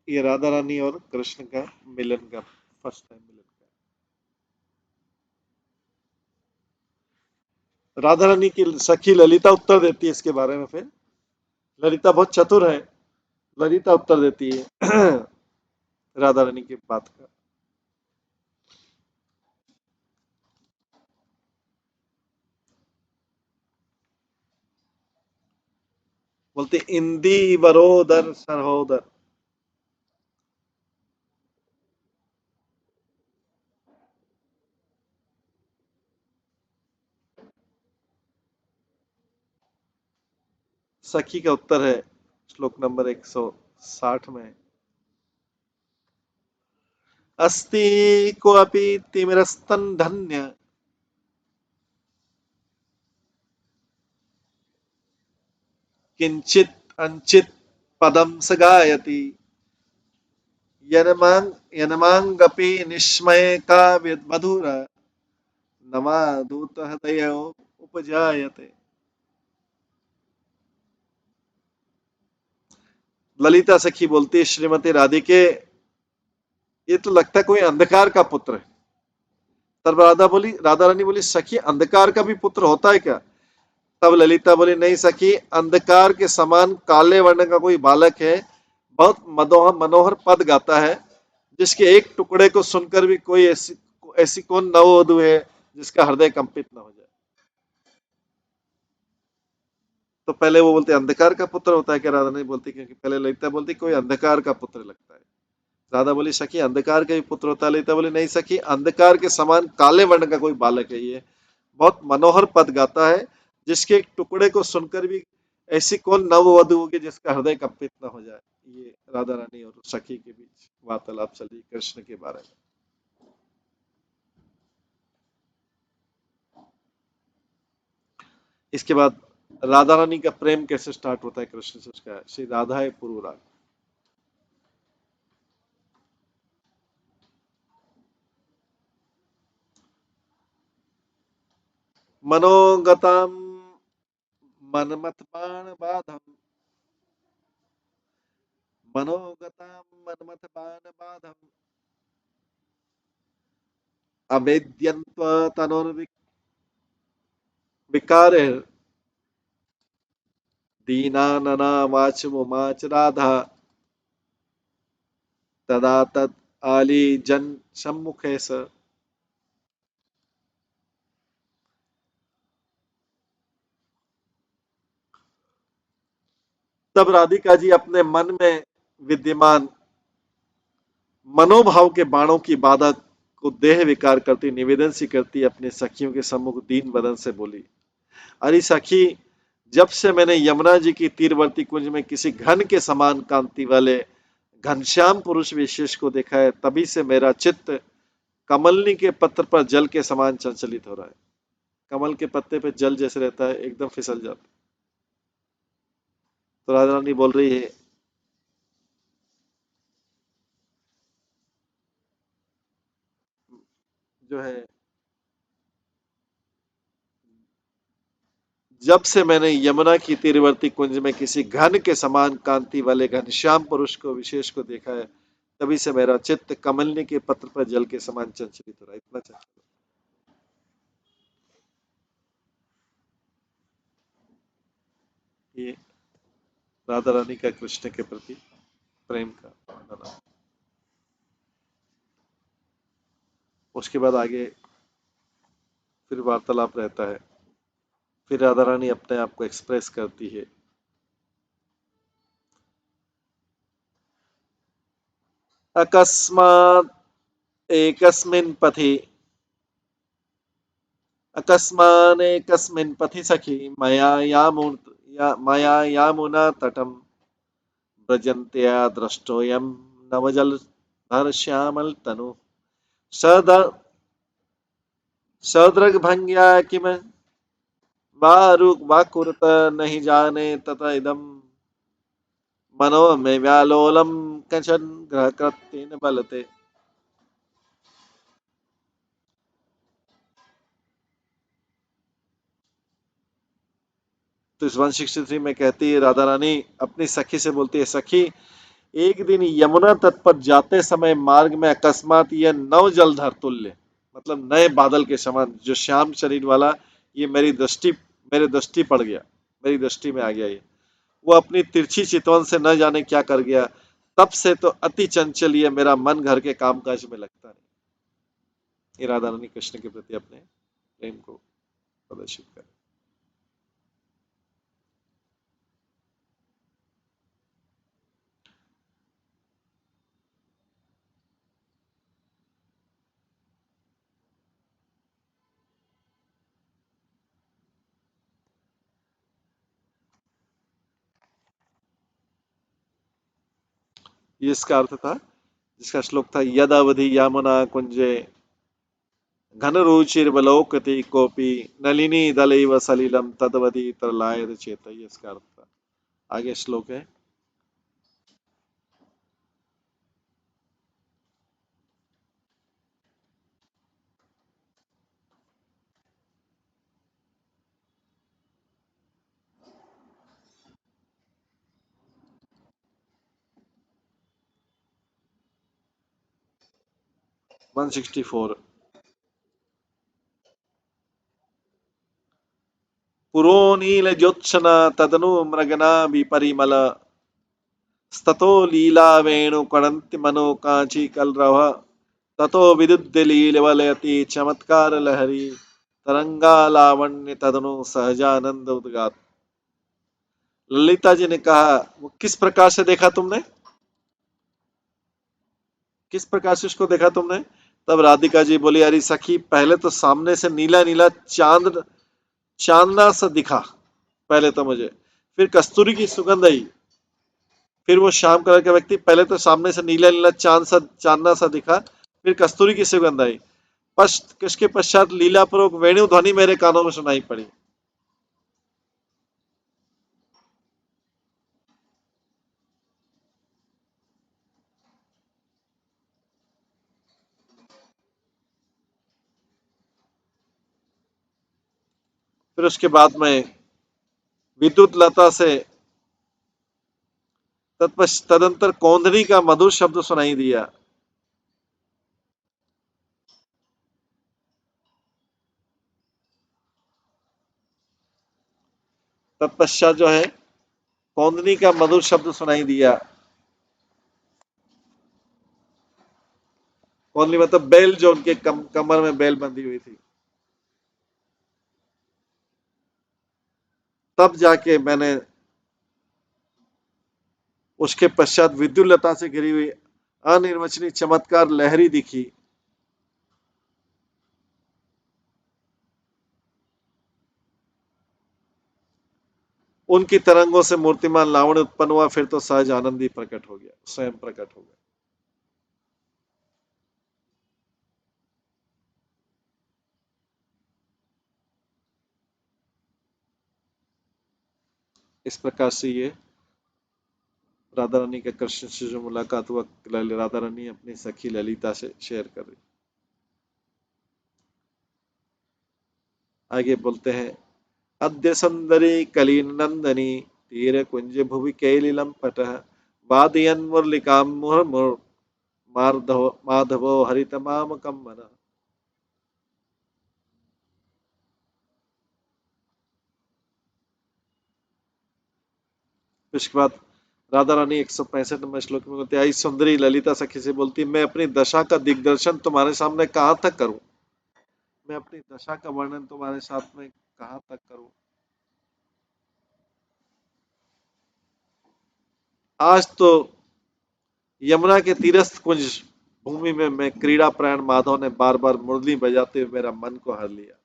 ये राधा रानी और कृष्ण का मिलन का फर्स्ट टाइम मिलन का। राधा रानी की सखी ललिता उत्तर देती है इसके बारे में। फिर ललिता बहुत चतुर है, ललिता उत्तर देती है राधा रानी की बात का। बोलते इंदी वरोदर सहोदर, सखी का उत्तर है श्लोक नंबर 160 में, अस्ति कोऽपि तिमिरस्तन धन्य किंचित अंचित पदम स गायति यनमांग यनमांगपि निस्मय का मधुर नवाधूत हृदय उपजायते। ललिता सखी बोलती है श्रीमती राधिके, ये तो लगता है कोई अंधकार का पुत्र है। तब राधा रानी बोली सखी अंधकार का भी पुत्र होता है क्या? तब ललिता बोली नहीं सखी, अंधकार के समान काले वर्ण का कोई बालक है, बहुत मनोहर मनोहर पद गाता है, जिसके एक टुकड़े को सुनकर भी कोई ऐसी ऐसी कौन नववधु है जिसका हृदय कंपित न हो जाए। तो पहले वो बोलते अंधकार का पुत्र होता है क्या? राधा नहीं बोलती, क्योंकि पहले ललिता बोलती कोई अंधकार का पुत्र लगता है। राधा बोली सखी अंधकार का भी पुत्र होता है। ललिता बोली नहीं सखी, अंधकार के समान काले वर्ण का कोई बालक है ये, बहुत मनोहर पद गाता है, जिसके एक टुकड़े को सुनकर भी ऐसी कौन नववधु होगी जिसका हृदय कंपित न हो जाए। ये राधा रानी और सखी के बीच वार्तालाप चल रही कृष्ण के बारे में। इसके बाद राधा रानी का प्रेम कैसे स्टार्ट होता है कृष्ण से, उसका श्री राधा है पूर्व राग। मनोगताम मनमत बाण बाधम मनोगताम मनमत बाण बाधम अवेद्यन्त्व तनोर्विकार दीनानना वाच राधा तदा तत् आली जन सम्मुखे स। तब राधिका जी अपने मन में विद्यमान मनोभाव के बाणों की बाधा को देह विकार करती निवेदन सी करती अपने सखियों के सम्मुख दीन बदन से बोली, अरे सखी, जब से मैंने यमुना जी की तीरवर्ती कुंज में किसी घन के समान कांति वाले घनश्याम पुरुष विशेष को देखा है, तभी से मेरा चित्त कमलनी के पत्र पर जल के समान चंचलित हो रहा है। कमल के पत्ते पे जल जैसे रहता है, एकदम फिसल जाता है। तो राधा रानी बोल रही है, जो है, जब से मैंने यमुना की तीरवर्ती कुंज में किसी घन के समान कांति वाले घनश्याम पुरुष को विशेष को देखा है, तभी से मेरा चित्त कमलनी के पत्र पर जल के समान चंचलित हो रहा है, इतना चंचल। ये राधा रानी का कृष्ण के प्रति प्रेम का वर्णन है। उसके बाद आगे फिर वार्तालाप रहता है। फिर राधा रानी अपने आप को एक्सप्रेस करती है। अकस्मात् एकस्मिन् पथि अकस्मानेकस्मिन् पथि सखी मया यामुना तटं व्रजन्त्या दृष्टोऽयं नवजलधर श्यामलतनु सद सदृग्भंग्या किम वाकुरत नहीं जाने तत इदं मनो में व्यालोलम कचन ग्रह कृत्तेन बलते। तो इस 163 में कहती है राधा रानी अपनी सखी से बोलती है, सखी, एक दिन यमुना तट पर जाते समय मार्ग में अकस्मात यह नव जलधर तुल्य, मतलब नए बादल के समान जो श्याम शरीर वाला, ये मेरे दृष्टि पड़ गया, मेरी दृष्टि में आ गया। ये वो अपनी तिरछी चितवन से न जाने क्या कर गया, तब से तो अति चंचल ये मेरा मन घर के कामकाज में लगता नहीं। ये राधा रानी कृष्ण के प्रति अपने प्रेम को प्रदर्शित कर। ये इसका अर्थ था, जिसका श्लोक था यद अवधि यामुना कुंजे घनरुचिर्वलोकति कोपि नलिनी दलैव सलिलम तदवधि तरलायत चेत, ये इसका अर्थ था। आगे श्लोक है 164। पुरो नीलज्योत्सना तदनु मृगना विपरिमल स्ततो लीला वेणु कणन्ति मनो कांची कलरव ततो विद्युद्य लीलवलयति चमत्कार लहरी तरंगा लावण्य तदनु सहजानंद उद्गात। ललिता जी ने कहा वो किस प्रकार से देखा तुमने, किस प्रकार से उसको देखा तुमने? तब राधिका जी बोली अरे सखी पहले तो सामने से नीला नीला चांद, चांदना सा दिखा पहले तो मुझे, फिर कस्तूरी की सुगंध आई, फिर वो श्याम कलर का व्यक्ति, पहले तो सामने से नीला नीला चांद सा, चांदना सा दिखा, फिर कस्तूरी की सुगंध आई, इसके पश्चात लीलापूर्वक वेणु ध्वनि मेरे कानों में सुनाई पड़ी। फिर उसके बाद में विद्युत लता से तदंतर कौंधनी का मधुर शब्द सुनाई दिया। तत्पश्चात जो है कौंधनी का मधुर शब्द सुनाई दिया। कौंधनी मतलब बेल, जो उनके कमर में बेल बंधी हुई थी। तब जाके मैंने उसके पश्चात विद्युल्लता से घिरी हुई अनिर्वचनीय चमत्कार लहरी दिखी। उनकी तरंगों से मूर्तिमान लावण्य उत्पन्न हुआ, फिर तो सहज आनंद ही प्रकट हो गया, स्वयं प्रकट हो गया। इस प्रकार से ये राधा रानी का कृष्ण से जो मुलाकात हुआ, राधा रानी अपनी सखी ललिता से शेयर कर रही। आगे बोलते हैं अद्य सुंदरी कलीन नंदनी तीर कुंज भुवि कैलिलम पटः वादयन मुरलिकाम मुहुर्मुहुर् माधवो हरितमामकं मनः। उसके बाद राधा रानी 165 नंबर श्लोक में बोलती आई सुंदरी ललिता सखी से बोलती मैं अपनी दशा का दिग्दर्शन तुम्हारे सामने कहाँ तक करूं, मैं अपनी दशा का वर्णन तुम्हारे साथ में कहाँ तक करूं। आज तो यमुना के तीरस्थ कुंज भूमि में मैं क्रीड़ा प्राण माधव ने बार बार मुरली बजाते हुए मेरा मन को हर लिया।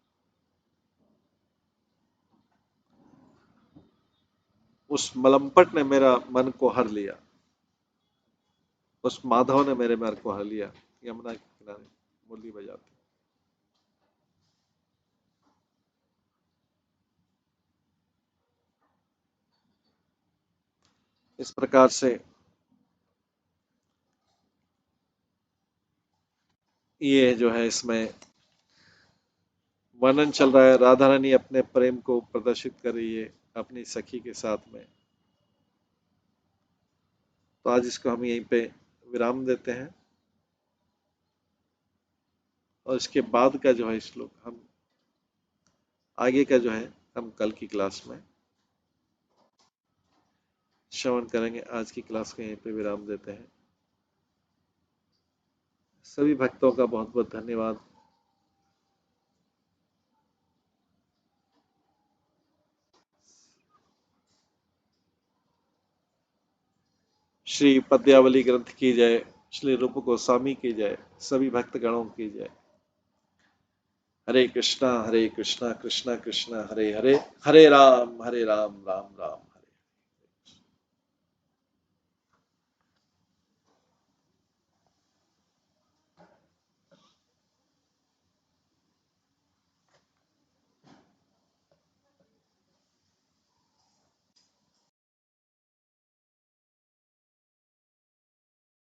उस मलमपट ने मेरा मन को हर लिया, उस माधव ने मेरे मन को हर लिया। यमुना के किनारे मुरली बजाते, इस प्रकार से ये जो है इसमें वर्णन चल रहा है। राधा रानी अपने प्रेम को प्रदर्शित कर रही है अपनी सखी के साथ में। तो आज इसको हम यहीं पे विराम देते हैं और इसके बाद का जो है श्लोक हम आगे का जो है हम कल की क्लास में श्रवण करेंगे। आज की क्लास को यहीं पे विराम देते हैं। सभी भक्तों का बहुत बहुत धन्यवाद। श्री पद्यावली ग्रंथ की जय, श्री रूप गोस्वामी की जय, सभी भक्तगणों की जय। हरे कृष्णा कृष्णा कृष्णा हरे हरे, हरे राम राम राम।